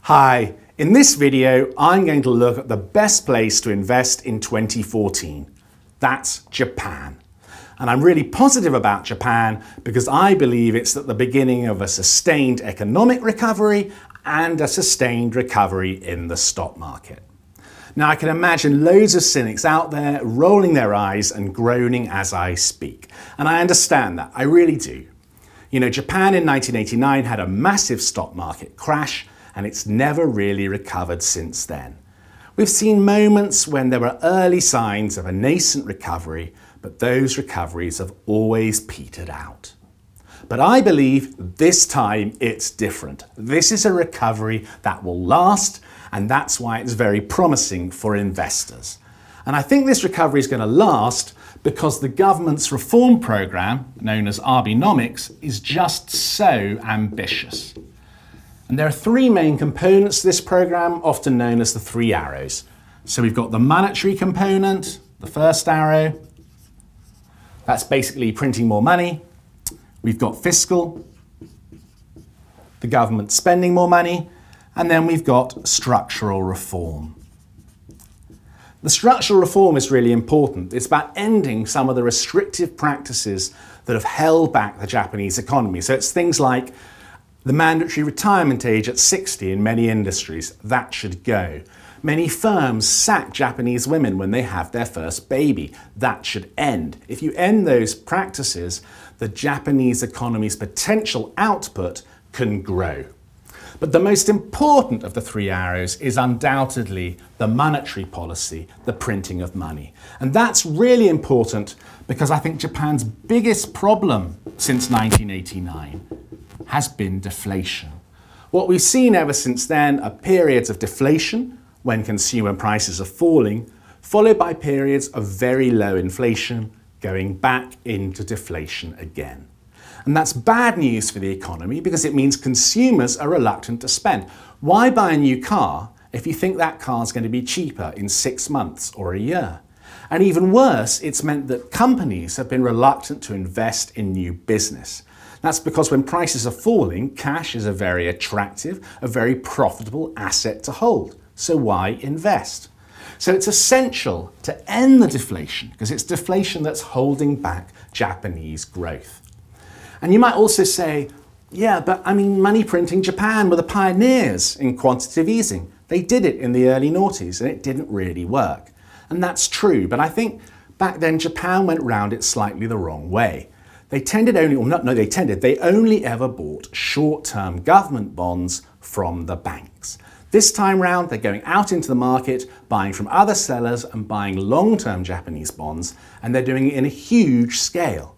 Hi, in this video I'm going to look at the best place to invest in 2014. That's Japan. And I'm really positive about Japan because I believe it's at the beginning of a sustained economic recovery and a sustained recovery in the stock market. Now I can imagine loads of cynics out there rolling their eyes and groaning as I speak. And I understand that, I really do. You know, Japan in 1989 had a massive stock market crash and it's never really recovered since then. We've seen moments when there were early signs of a nascent recovery, but those recoveries have always petered out. But I believe this time it's different. This is a recovery that will last, and that's why it's very promising for investors. And I think this recovery is going to last because the government's reform program, known as Abenomics, is just so ambitious. And there are three main components to this program, often known as the three arrows. So we've got the monetary component, the first arrow. That's basically printing more money. We've got fiscal, the government spending more money, and then we've got structural reform. The structural reform is really important. It's about ending some of the restrictive practices that have held back the Japanese economy. So it's things like the mandatory retirement age at 60 in many industries. That should go. Many firms sack Japanese women when they have their first baby. That should end. If you end those practices, the Japanese economy's potential output can grow. But the most important of the three arrows is undoubtedly the monetary policy, the printing of money. And that's really important because I think Japan's biggest problem since 1989 has been deflation. What we've seen ever since then are periods of deflation when consumer prices are falling, followed by periods of very low inflation going back into deflation again. And that's bad news for the economy because it means consumers are reluctant to spend. Why buy a new car if you think that car's going to be cheaper in 6 months or a year? And even worse, it's meant that companies have been reluctant to invest in new business. That's because when prices are falling, cash is a very attractive, a very profitable asset to hold. So why invest? So it's essential to end the deflation because it's deflation that's holding back Japanese growth. And you might also say, yeah, but I mean, money printing Japan were the pioneers in quantitative easing. They did it in the early noughties and it didn't really work. And that's true, but I think back then Japan went round it slightly the wrong way. They only ever bought short-term government bonds from the banks. This time round, they're going out into the market, buying from other sellers and buying long-term Japanese bonds, and they're doing it in a huge scale.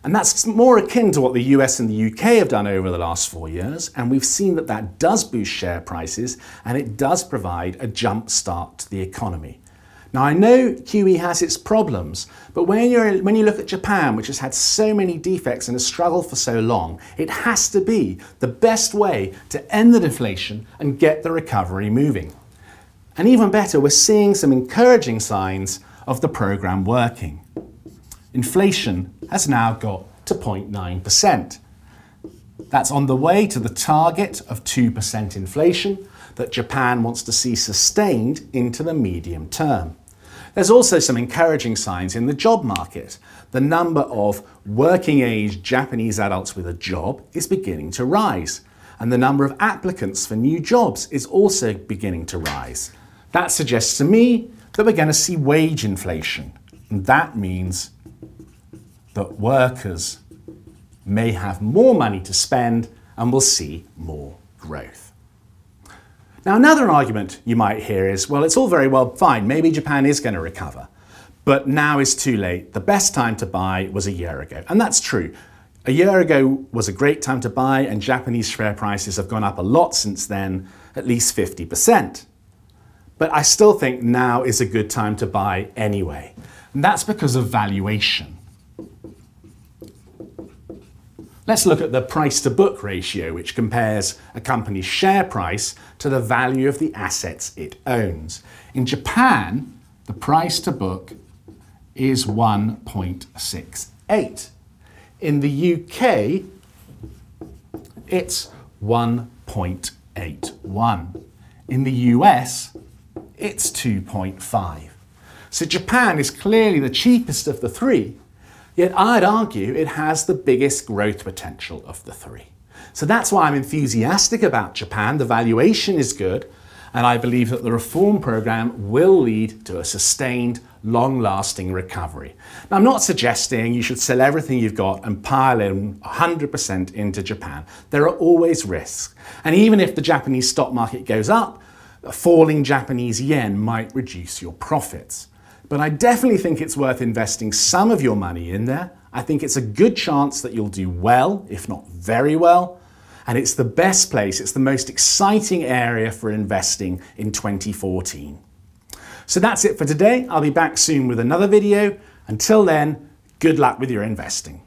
And that's more akin to what the US and the UK have done over the last 4 years, and we've seen that that does boost share prices, and it does provide a jump start to the economy. Now I know QE has its problems, but when you look at Japan, which has had so many defects and has struggled for so long, it has to be the best way to end the deflation and get the recovery moving. And even better, we're seeing some encouraging signs of the program working. Inflation has now got to 0.9%. That's on the way to the target of 2% inflation that Japan wants to see sustained into the medium term. There's also some encouraging signs in the job market. The number of working-age Japanese adults with a job is beginning to rise, and the number of applicants for new jobs is also beginning to rise. That suggests to me that we're going to see wage inflation, and that means that workers may have more money to spend and will see more growth. Now, another argument you might hear is, well, it's all very well fine. Maybe Japan is going to recover, but now is too late. The best time to buy was a year ago. And that's true. A year ago was a great time to buy, and Japanese share prices have gone up a lot since then, at least 50%. But I still think now is a good time to buy anyway. And that's because of valuation. Let's look at the price-to-book ratio, which compares a company's share price to the value of the assets it owns. In Japan, the price-to-book is 1.68. In the UK, it's 1.81. In the US, it's 2.5. So Japan is clearly the cheapest of the three, yet I'd argue it has the biggest growth potential of the three. So that's why I'm enthusiastic about Japan. The valuation is good, and I believe that the reform program will lead to a sustained, long-lasting recovery. Now, I'm not suggesting you should sell everything you've got and pile in 100% into Japan. There are always risks. And even if the Japanese stock market goes up, a falling Japanese yen might reduce your profits. But I definitely think it's worth investing some of your money in there. I think it's a good chance that you'll do well, if not very well. And it's the best place, it's the most exciting area for investing in 2014. So that's it for today. I'll be back soon with another video. Until then, good luck with your investing.